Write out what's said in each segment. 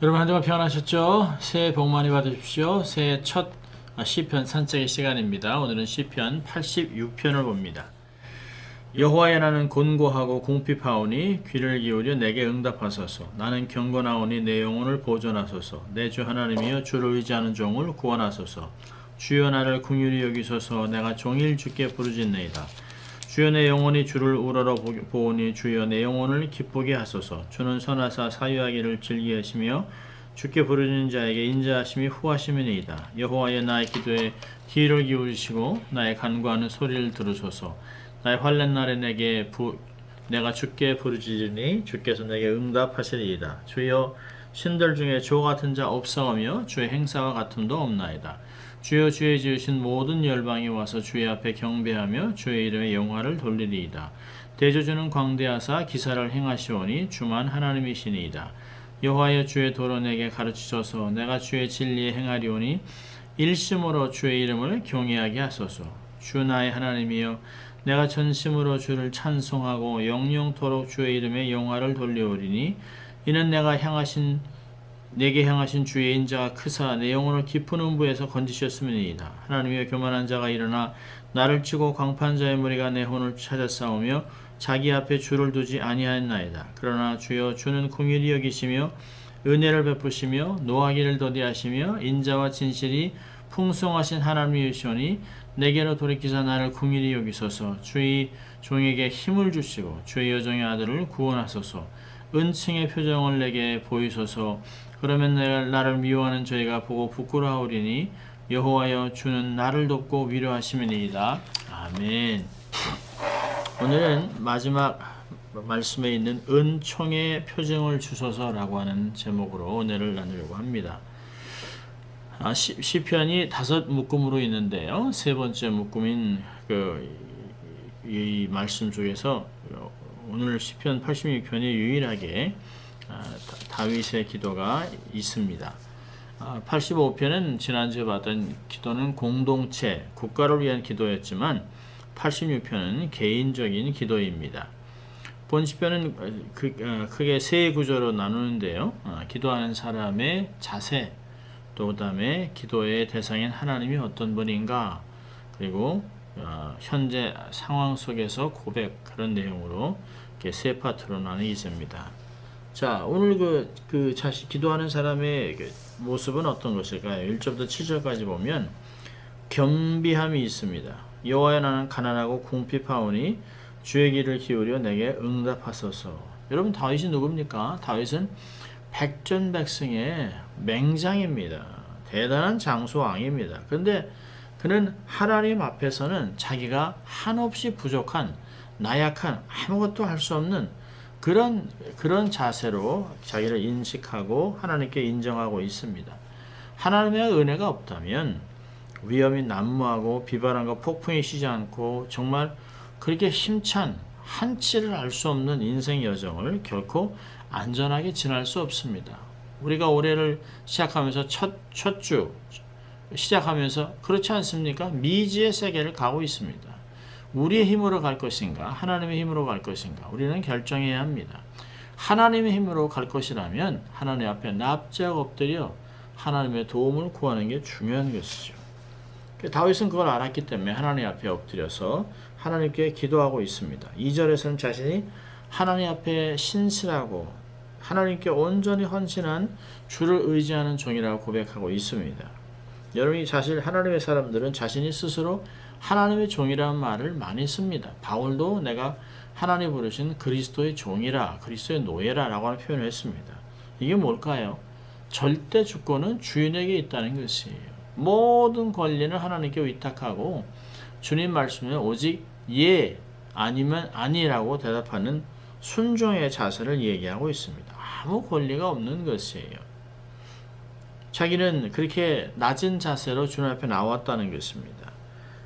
여러분 한 주간 평안하셨죠? 새해 복 많이 받으십시오. 새해 첫 시편 산책의 시간입니다. 오늘은 시편 86편을 봅니다. 여호와여, 나는 곤고하고 궁핍하오니 귀를 기울여 내게 응답하소서. 나는 경건하오니 내 영혼을 보존하소서. 내 주 하나님이여, 주를 의지하는 종을 구원하소서. 주여, 나를 긍휼히 여기소서. 내가 종일 주께 부르짖나이다. 주여, 내 영혼이 주를 우러러 보오니 주여 내 영혼을 기쁘게 하소서. 주는 선하사 사유하기를 즐기하시며 주께 부르짖는 자에게 인자하심이 후하심이니이다. 여호와여, 나의 기도에 귀를 기울이시고 나의 간구하는 소리를 들으소서. 나의 환난 날에 내가 주께 부르짖으니 주께서 내게 응답하시리이다. 주여, 신들 중에 조 같은 자 없사오며 주의 행사와 같음도 없나이다. 주여, 주의 지으신 모든 열방이 와서 주의 앞에 경배하며 주의 이름에 영화를 돌리리이다. 대저주는 광대하사 기사를 행하시오니 주만 하나님이시니이다. 여호와여, 주의 도로 내게 가르치소서. 내가 주의 진리에 행하리오니 일심으로 주의 이름을 경외하게 하소서. 주 나의 하나님이여, 내가 전심으로 주를 찬송하고 영영토록 주의 이름에 영화를 돌리오리니 이는 내게 향하신 주의 인자가 크사 내 영혼을 깊은 음부에서 건지셨음이니이다. 하나님이여, 교만한 자가 일어나 나를 치고 광판 자의 무리가 내 혼을 찾아 싸우며 자기 앞에 주를 두지 아니하였나이다. 그러나 주여, 주는 긍휼히 여기시며 은혜를 베푸시며 노하기를 더디하시며 인자와 진실이 풍성하신 하나님이시오니 내게로 돌이키사 나를 긍휼히 여기소서. 주의 종에게 힘을 주시고 주의 여종의 아들을 구원하소서. 은층의 표정을 내게 보이소서. 그러면 나를 미워하는 저희가 보고 부끄러워하리니 여호와여, 주는 나를 돕고 위로하심이니이다. 아멘. 오늘은 마지막 말씀에 있는 은총의 표정을 주소서라고 하는 제목으로 은혜를 나누려고 합니다. 시편이 5묶음으로 있는데요. 세 번째 묶음인 이 말씀 중에서 오늘 시편 86편이 유일하게 다윗의 기도가 있습니다. 85편은 지난주에 봤던 기도는 공동체, 국가를 위한 기도였지만 86편은 개인적인 기도입니다. 본 시편은 크게 세 구조로 나누는데요. 기도하는 사람의 자세, 또 그다음에 기도의 대상인 하나님이 어떤 분인가, 그리고 현재 상황 속에서 고백, 그런 내용으로 이렇게 세 파트로 나뉘어집니다. 자, 오늘 기도하는 사람의 모습은 어떤 것일까요? 1절부터 7절까지 보면 겸비함이 있습니다. 여호와여, 나는 가난하고 궁핍하오니 주의 귀를 기울여 내게 응답하소서. 여러분, 다윗이 누굽니까? 다윗은 백전백승의 맹장입니다. 대단한 장수왕입니다. 그런데 그는 하나님 앞에서는 자기가 한없이 부족한, 나약한, 아무것도 할 수 없는 그런 자세로 자기를 인식하고 하나님께 인정하고 있습니다. 하나님의 은혜가 없다면 위험이 난무하고 비바람과 폭풍이 쉬지 않고 정말 그렇게 힘찬 한치를 알 수 없는 인생 여정을 결코 안전하게 지날 수 없습니다. 우리가 올해를 시작하면서 첫 주 시작하면서 그렇지 않습니까? 미지의 세계를 가고 있습니다. 우리의 힘으로 갈 것인가, 하나님의 힘으로 갈 것인가, 우리는 결정해야 합니다. 하나님의 힘으로 갈 것이라면 하나님 앞에 납작 엎드려 하나님의 도움을 구하는 게 중요한 것이죠. 다윗은 그걸 알았기 때문에 하나님 앞에 엎드려서 하나님께 기도하고 있습니다. 2절에서는 자신이 하나님 앞에 신실하고 하나님께 온전히 헌신한 주를 의지하는 종이라고 고백하고 있습니다. 여러분이 사실 하나님의 사람들은 자신이 스스로 하나님의 종이라는 말을 많이 씁니다. 바울도 내가 하나님 부르신 그리스도의 종이라, 그리스도의 노예라 라고 하는 표현을 했습니다. 이게 뭘까요? 절대 주권은 주인에게 있다는 것이에요. 모든 권리는 하나님께 위탁하고 주님 말씀에 오직 예, 아니면 아니라고 대답하는 순종의 자세를 얘기하고 있습니다. 아무 권리가 없는 것이에요. 자기는 그렇게 낮은 자세로 주님 앞에 나왔다는 것입니다.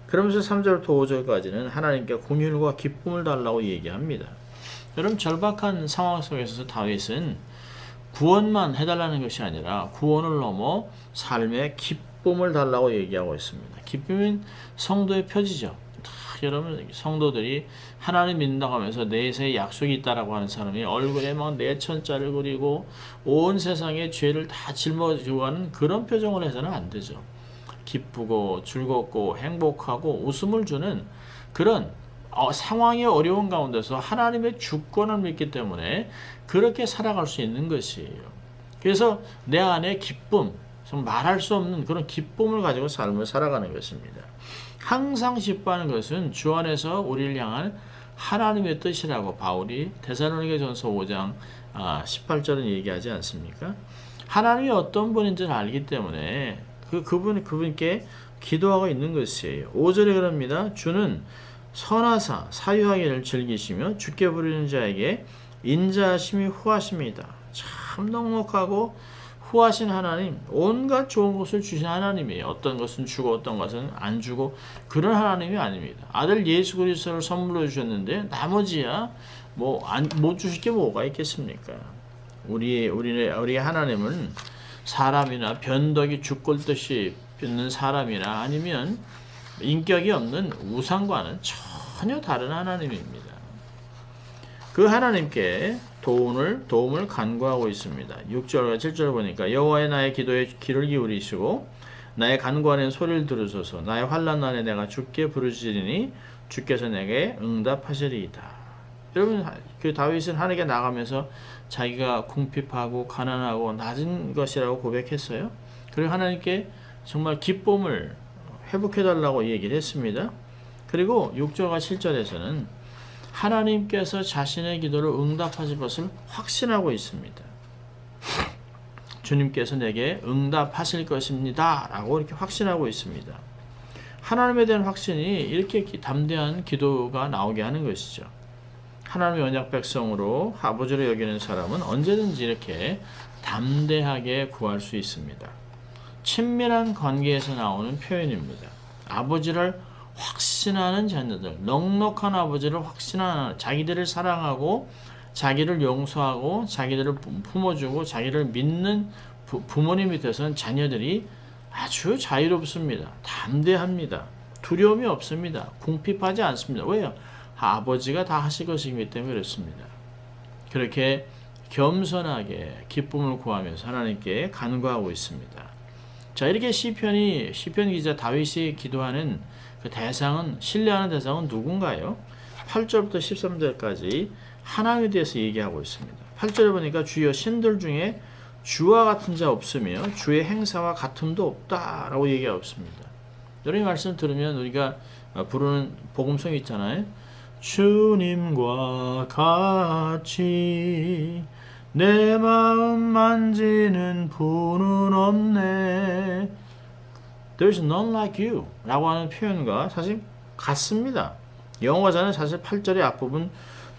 그러면서 3절부터 5절까지는 하나님께 긍휼과 기쁨을 달라고 얘기합니다. 여러분, 절박한 상황 속에서 다윗은 구원만 해달라는 것이 아니라 구원을 넘어 삶의 기쁨을 달라고 얘기하고 있습니다. 기쁨은 성도의 표지죠. 여러분 성도들이 하나님 믿는다고 하면서 내세에 약속이 있다라고 하는 사람이 얼굴에 막 내천자를 그리고 온 세상의 죄를 다 짊어지고 하는 그런 표정을 해서는 안 되죠. 기쁘고 즐겁고 행복하고 웃음을 주는 그런 상황이 어려운 가운데서 하나님의 주권을 믿기 때문에 그렇게 살아갈 수 있는 것이에요. 그래서 내 안에 기쁨, 말할 수 없는 그런 기쁨을 가지고 삶을 살아가는 것입니다. 항상 기뻐하는 것은 주 안에서 우리를 향한 하나님의 뜻이라고 바울이 데살로니가전서 5장 18절은 얘기하지 않습니까? 하나님이 어떤 분인지를 알기 때문에 그분께 기도하고 있는 것이에요. 5절에 그럽니다. 주는 선하사 사유하기를 즐기시며 주께 부르는 자에게 인자하심이 후하십니다. 참 넉넉하고 후하신 하나님, 온갖 좋은 것을 주신 하나님이에요. 어떤 것은 주고 어떤 것은 안 주고 그런 하나님이 아닙니다. 아들 예수 그리스도를 선물로 주셨는데 나머지야 못 주실 게 뭐가 있겠습니까? 우리 하나님은 사람이나 변덕이 죽골듯이 있는 사람이나 아니면 인격이 없는 우상과는 전혀 다른 하나님입니다. 그 하나님께 도움을 간구하고 있습니다. 6절과 7절 보니까 여호와의 나의 기도에 귀를 기울이시고 나의 간구하는 소리를 들으소서. 나의 환난 날에 내가 주께 부르짖으니 주께서 내게 응답하시리이다. 여러분, 그 다윗은 하나님께 나가면서 자기가 궁핍하고 가난하고 낮은 것이라고 고백했어요. 그리고 하나님께 정말 기쁨을 회복해달라고 얘기를 했습니다. 그리고 6절과 7절에서는 하나님께서 자신의 기도를 응답하실 것을 확신하고 있습니다. 주님께서 내게 응답하실 것입니다 라고 이렇게 확신하고 있습니다. 하나님에 대한 확신이 이렇게 담대한 기도가 나오게 하는 것이죠. 하나님의 언약 백성으로 아버지로 여기는 사람은 언제든지 이렇게 담대하게 구할 수 있습니다. 친밀한 관계에서 나오는 표현입니다. 아버지를 확신하는 자녀들, 넉넉한 아버지를 확신하는, 자기들을 사랑하고 자기를 용서하고 자기들을 품어주고 자기를 믿는 부모님 밑에서는 자녀들이 아주 자유롭습니다. 담대합니다. 두려움이 없습니다. 궁핍하지 않습니다. 왜요? 아버지가 다 하실 것이기 때문에 그렇습니다. 그렇게 겸손하게 기쁨을 구하면서 하나님께 간구하고 있습니다. 자, 이렇게 시편 기자 다윗이 기도하는 그 대상은, 신뢰하는 대상은 누군가요? 8절부터 13절까지 하나님에 대해서 얘기하고 있습니다. 8절에 보니까 주여 신들 중에 주와 같은 자 없으며 주의 행사와 같음도 없다라고 얘기하고 있습니다. 여러분 이 말씀 들으면 우리가 부르는 복음송 있잖아요. 주님과 같이 내 마음 만지는 분은 없네. There's none like you 라고 하는 표현과 사실 같습니다. 영어가자는 사실 8절의 앞부분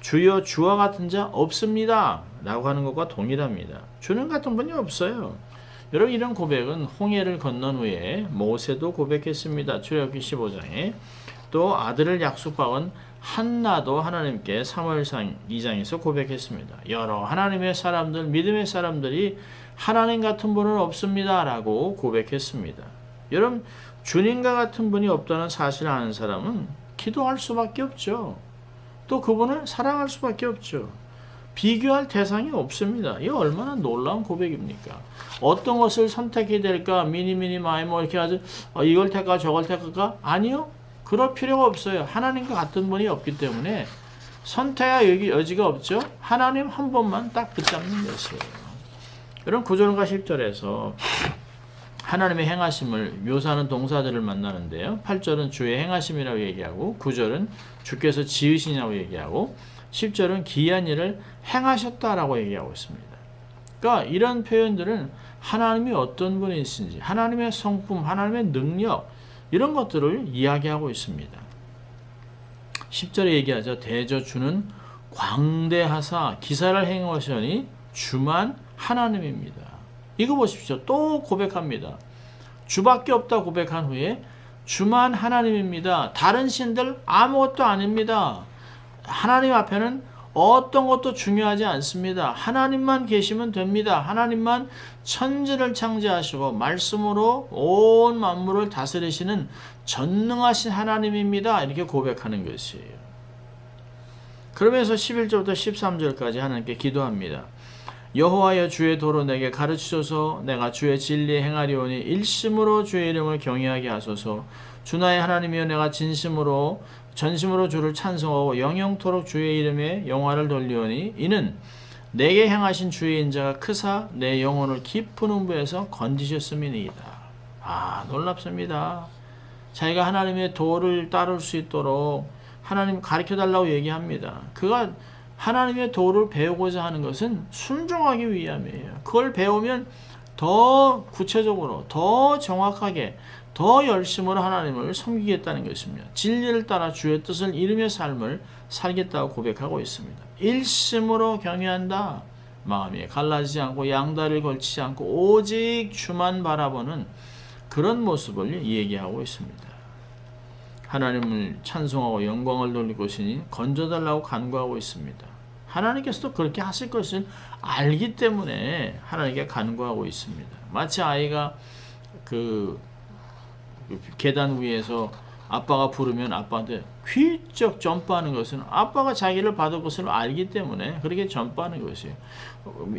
주여 주와 같은 자 없습니다 라고 하는 것과 동일합니다. 주는 같은 분이 없어요. 여러분 이런 고백은 홍해를 건넌 후에 모세도 고백했습니다. 출애굽기 15장에 또 아들을 약속받은 한나도 하나님께 사무엘상 2장에서 고백했습니다. 여러 하나님의 사람들, 믿음의 사람들이 하나님 같은 분은 없습니다 라고 고백했습니다. 여러분 주님과 같은 분이 없다는 사실을 아는 사람은 기도할 수밖에 없죠. 또 그분을 사랑할 수밖에 없죠. 비교할 대상이 없습니다. 이게 얼마나 놀라운 고백입니까? 어떤 것을 선택해야 될까? 미니 마이 이렇게 아주 이걸 택할까 저걸 택할까? 아니요. 그럴 필요가 없어요. 하나님과 같은 분이 없기 때문에 선택의 여지가 없죠. 하나님 한 번만 딱 붙잡는 것이에요. 이런 9절과 10절에서 하나님의 행하심을 묘사하는 동사들을 만나는데요. 8절은 주의 행하심이라고 얘기하고 9절은 주께서 지으시냐고 얘기하고 10절은 기이한 일을 행하셨다라고 얘기하고 있습니다. 그러니까 이런 표현들은 하나님이 어떤 분이신지, 하나님의 성품, 하나님의 능력 이런 것들을 이야기하고 있습니다. 10절에 얘기하죠. 대저 주는 광대하사 기사를 행하시니 주만 하나님입니다. 이거 보십시오. 또 고백합니다. 주밖에 없다 고백한 후에 주만 하나님입니다. 다른 신들 아무것도 아닙니다. 하나님 앞에는 어떤 것도 중요하지 않습니다. 하나님만 계시면 됩니다. 하나님만 천지를 창조하시고 말씀으로 온 만물을 다스리시는 전능하신 하나님입니다. 이렇게 고백하는 것이에요. 그러면서 11절부터 13절까지 하나님께 기도합니다. 여호와여 주의 도로 내게 가르치소서. 내가 주의 진리에 행하리오니 일심으로 주의 이름을 경외하게 하소서. 주 나의 하나님이여 내가 전심으로 주를 찬송하고 영영토록 주의 이름에 영화를 돌리오니 이는 내게 행하신 주의 인자가 크사 내 영혼을 깊은 음부에서 건지셨음이니이다. 놀랍습니다. 자기가 하나님의 도를 따를 수 있도록 하나님 가르쳐달라고 얘기합니다. 그가 하나님의 도를 배우고자 하는 것은 순종하기 위함이에요. 그걸 배우면 더 구체적으로, 더 정확하게, 더 열심으로 하나님을 섬기겠다는 것입니다. 진리를 따라 주의 뜻을 이루며 삶을 살겠다고 고백하고 있습니다. 일심으로 경외한다. 마음이 갈라지지 않고 양다리를 걸치지 않고 오직 주만 바라보는 그런 모습을 얘기하고 있습니다. 하나님을 찬송하고 영광을 돌릴 것이니 건져달라고 간구하고 있습니다. 하나님께서도 그렇게 하실 것을 알기 때문에 하나님께 간구하고 있습니다. 마치 아이가 그 계단 위에서 아빠가 부르면 아빠한테 휘쩍 점프하는 것은 아빠가 자기를 받을 것을 알기 때문에 그렇게 점프하는 것이에요.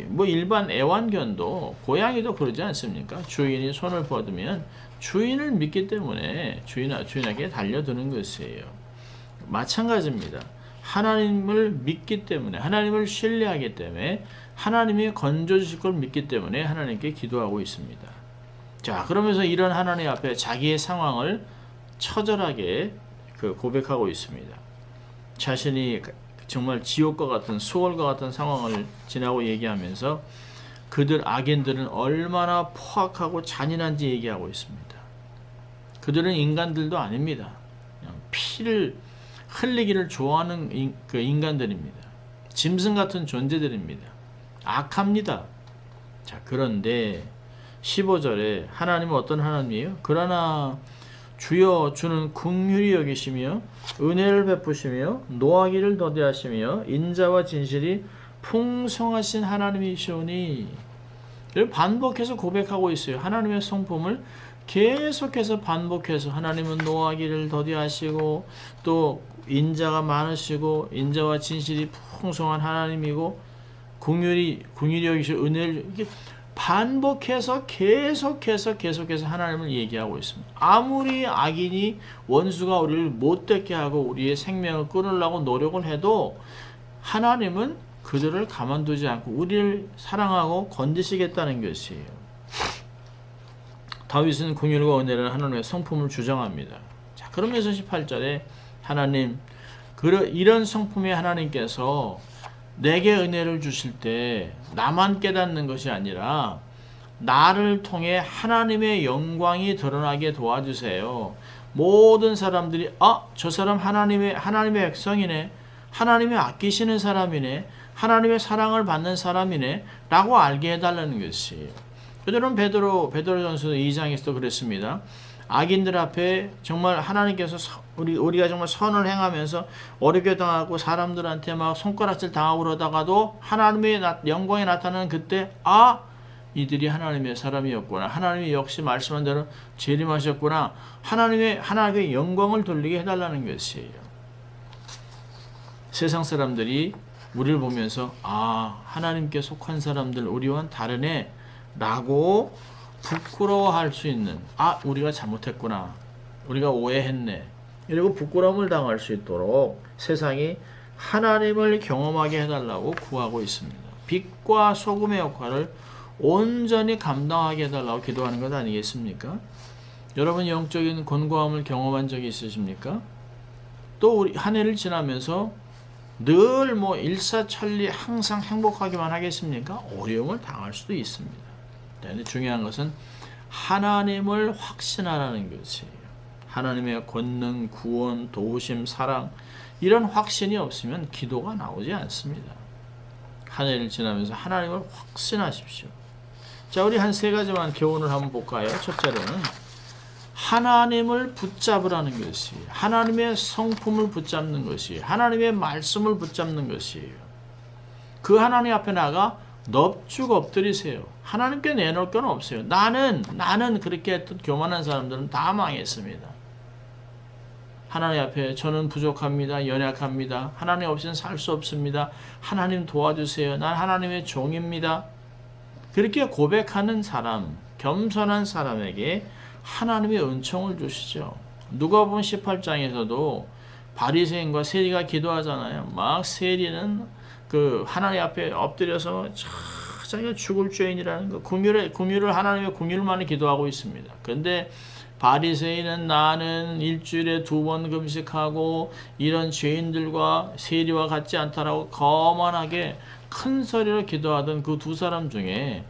뭐 일반 애완견도 고양이도 그러지 않습니까? 주인이 손을 뻗으면 주인을 믿기 때문에 주인에게 달려드는 것이에요. 마찬가지입니다. 하나님을 믿기 때문에, 하나님을 신뢰하기 때문에, 하나님이 건져주실 걸 믿기 때문에 하나님께 기도하고 있습니다. 자, 그러면서 이런 하나님 앞에 자기의 상황을 처절하게 고백하고 있습니다. 자신이 정말 지옥과 같은 수월과 같은 상황을 지나고 얘기하면서 악인들은 얼마나 포악하고 잔인한지 얘기하고 있습니다. 그들은 인간들도 아닙니다. 그냥 피를 흘리기를 좋아하는 인간들입니다. 짐승 같은 존재들입니다. 악합니다. 자, 그런데 15절에 하나님은 어떤 하나님이에요? 그러나 주여 주는 긍휼히 여기시며 은혜를 베푸시며 노하기를 더디하시며 인자와 진실이 풍성하신 하나님이시오니 반복해서 고백하고 있어요. 하나님의 성품을 계속해서 반복해서 하나님은 노하기를 더디하시고 또 인자가 많으시고 인자와 진실이 풍성한 하나님이고 긍휼히 여기시고 은혜를 이렇게 반복해서 계속해서 하나님을 얘기하고 있습니다. 아무리 악인이 원수가 우리를 못되게 하고 우리의 생명을 끊으려고 노력을 해도 하나님은 그들을 가만두지 않고 우리를 사랑하고 건지시겠다는 것이에요. 다윗은 긍휼과 은혜를 하나님의 성품을 주장합니다. 자, 그러면서 18절에 하나님, 이런 성품의 하나님께서 내게 은혜를 주실 때 나만 깨닫는 것이 아니라 나를 통해 하나님의 영광이 드러나게 도와주세요. 모든 사람들이 저 사람 하나님의 백성이네, 하나님의 아끼시는 사람이네, 하나님의 사랑을 받는 사람이네 라고 알게 해달라는 것이에요. 그들은 베드로전서 2장에서도 그랬습니다. 악인들 앞에 정말 하나님께서 우리가 정말 선을 행하면서 어렵게 당하고 사람들한테 막 손가락질 당하고 그러다가도 하나님의 영광이 나타나는 그때 이들이 하나님의 사람이었구나. 하나님이 역시 말씀한 대로 재림하셨구나. 하나님의 영광을 돌리게 해달라는 것이에요. 세상 사람들이 우리를 보면서 하나님께 속한 사람들 우리와는 다르네 라고 부끄러워할 수 있는 우리가 잘못했구나, 우리가 오해했네 이러고 부끄러움을 당할 수 있도록 세상이 하나님을 경험하게 해달라고 구하고 있습니다. 빛과 소금의 역할을 온전히 감당하게 해달라고 기도하는 것 아니겠습니까? 여러분 영적인 곤고함을 경험한 적이 있으십니까? 또 우리 한 해를 지나면서 늘 일사천리 항상 행복하기만 하겠습니까? 어려움을 당할 수도 있습니다. 그런데 중요한 것은 하나님을 확신하라는 것이에요. 하나님의 권능, 구원, 도우심, 사랑 이런 확신이 없으면 기도가 나오지 않습니다. 한 해를 지나면서 하나님을 확신하십시오. 자, 우리 한 세 가지만 교훈을 한번 볼까요? 첫째로는 하나님을 붙잡으라는 것이, 하나님의 성품을 붙잡는 것이, 하나님의 말씀을 붙잡는 것이에요. 그 하나님 앞에 나가 넙죽 엎드리세요. 하나님께 내놓을 건 없어요. 나는 그렇게 했던 교만한 사람들은 다 망했습니다. 하나님 앞에 저는 부족합니다. 연약합니다. 하나님 없이는 살 수 없습니다. 하나님 도와주세요. 난 하나님의 종입니다. 그렇게 고백하는 사람, 겸손한 사람에게 하나님의 은총을 주시죠. 누가복음 18장에서도 바리새인과 세리가 기도하잖아요. 막 세리는 그 하나님 앞에 엎드려서 자기가 죽을 죄인이라는 거, 긍휼을 하나님의 긍휼만을 기도하고 있습니다. 그런데 바리새인은 나는 일주일에 2번 금식하고 이런 죄인들과 세리와 같지 않다라고 거만하게 큰 소리로 기도하던 그 두 사람 중에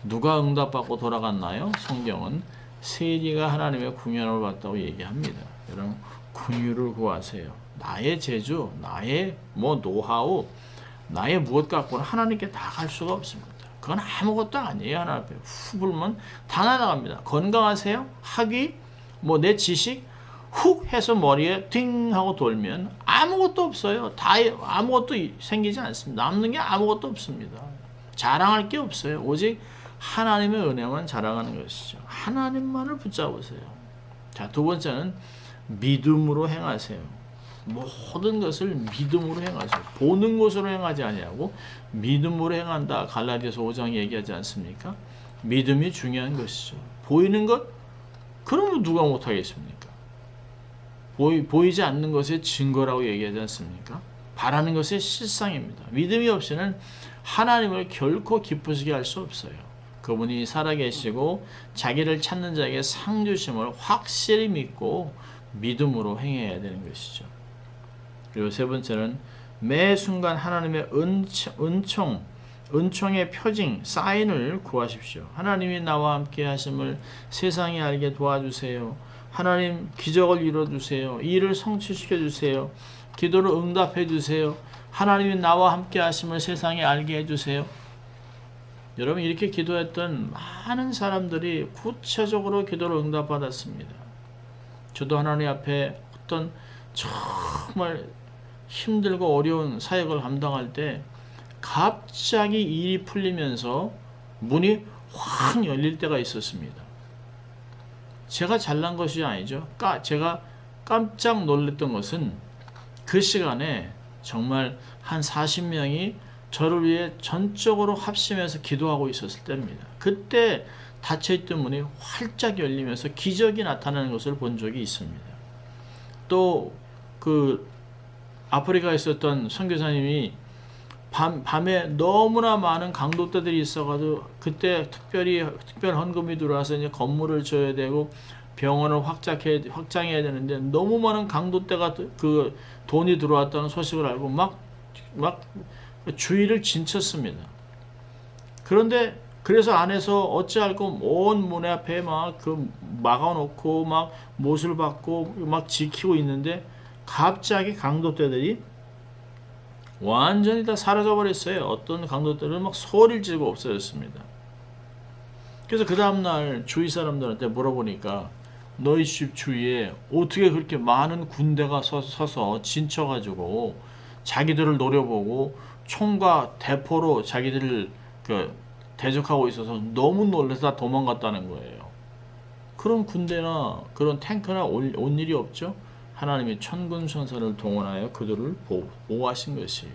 누가 응답받고 돌아갔나요? 성경은 세리가 하나님의 긍휼을 받았다고 얘기합니다. 여러분, 긍휼을 구하세요. 나의 재주, 나의 노하우, 나의 무엇 갖고는 하나님께 다 갈 수가 없습니다. 그건 아무것도 아니에요. 하나님 앞에 후 불면 다 날아갑니다. 건강하세요? 학위? 내 지식? 훅 해서 머리에 띵 하고 돌면 아무것도 없어요. 아무것도 생기지 않습니다. 남는 게 아무것도 없습니다. 자랑할 게 없어요. 오직 하나님의 은혜만 자랑하는 것이죠. 하나님만을 붙잡으세요. 자, 두 번째는 믿음으로 행하세요. 모든 것을 믿음으로 행하세요. 보는 것으로 행하지 아니하고 믿음으로 행한다. 갈라디아서 5장 얘기하지 않습니까? 믿음이 중요한 것이죠. 보이는 것? 그러면 누가 못하겠습니까? 보이지 않는 것의 증거라고 얘기하지 않습니까? 바라는 것의 실상입니다. 믿음이 없이는 하나님을 결코 기쁘시게 할 수 없어요. 그분이 살아계시고 자기를 찾는 자에게 상 주심을 확실히 믿고 믿음으로 행해야 되는 것이죠. 그리고 세 번째는 매 순간 하나님의 은총의 표징, 사인을 구하십시오. 하나님이 나와 함께 하심을 세상이 알게 도와주세요. 하나님 기적을 이뤄주세요. 일을 성취시켜 주세요. 기도를 응답해 주세요. 하나님이 나와 함께 하심을 세상에 알게 해주세요. 여러분, 이렇게 기도했던 많은 사람들이 구체적으로 기도를 응답받았습니다. 저도 하나님 앞에 어떤 정말 힘들고 어려운 사역을 감당할 때 갑자기 일이 풀리면서 문이 확 열릴 때가 있었습니다. 제가 잘난 것이 아니죠. 제가 깜짝 놀랐던 것은 그 시간에 정말 한 40명이 저를 위해 전적으로 합심해서 기도하고 있었을 때입니다. 그때 닫혀있던 문이 활짝 열리면서 기적이 나타나는 것을 본 적이 있습니다. 또 아프리카에 있었던 선교사님이 밤에 너무나 많은 강도떼들이 있어가지고 그때 특별 헌금이 들어와서 이제 건물을 줘야 되고 병원을 확장해야 되는데 너무 많은 강도떼가 그 돈이 들어왔다는 소식을 알고 막 주의를 진쳤습니다. 그런데 그래서 안에서 어찌할꼬 온 문 앞에 막아놓고 막 못을 받고 막 지키고 있는데 갑자기 강도떼들이 완전히 다 사라져버렸어요. 어떤 강도떼들은 막 소리를 지르고 없어졌습니다. 그래서 그 다음날 주위 사람들한테 물어보니까 너희 집 주위에 어떻게 그렇게 많은 군대가 서서 진쳐가지고 자기들을 노려보고 총과 대포로 자기들을 대적하고 있어서 너무 놀라서 다 도망갔다는 거예요. 그런 군대나 그런 탱크나 온 일이 없죠. 하나님이 천군천사를 동원하여 그들을 보호하신 것이에요.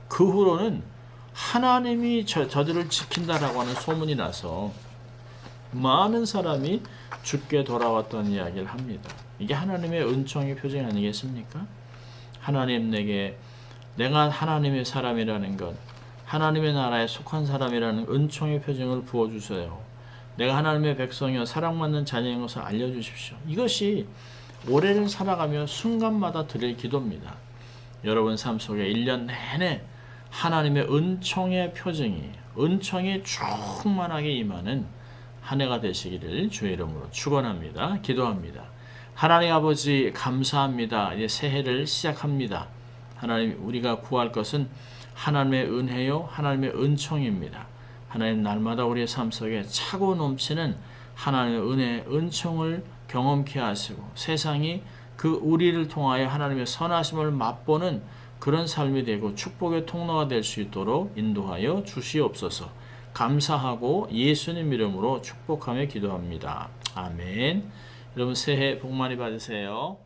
그 후로는 하나님이 저들을 지킨다라고 하는 소문이 나서 많은 사람이 죽게 돌아왔던 이야기를 합니다. 이게 하나님의 은총의 표징 아니겠습니까? 하나님 내가 하나님의 사람이라는 것, 하나님의 나라에 속한 사람이라는 은총의 표징을 부어주세요. 내가 하나님의 백성이여 사랑받는 자녀인 것을 알려주십시오. 이것이 올해를 살아가며 순간마다 드릴 기도입니다. 여러분 삶 속에 1년 내내 하나님의 은총의 은총이 충만하게 임하는 한 해가 되시기를 주의 이름으로 축원합니다. 기도합니다. 하나님 아버지 감사합니다. 이제 새해를 시작합니다. 하나님, 우리가 구할 것은 하나님의 은혜요 하나님의 은총입니다. 하나님, 날마다 우리의 삶 속에 차고 넘치는 하나님의 은혜, 은총을 경험케 하시고 세상이 우리를 통하여 하나님의 선하심을 맛보는 그런 삶이 되고 축복의 통로가 될 수 있도록 인도하여 주시옵소서. 감사하고 예수님 이름으로 축복하며 기도합니다. 아멘. 여러분 새해 복 많이 받으세요.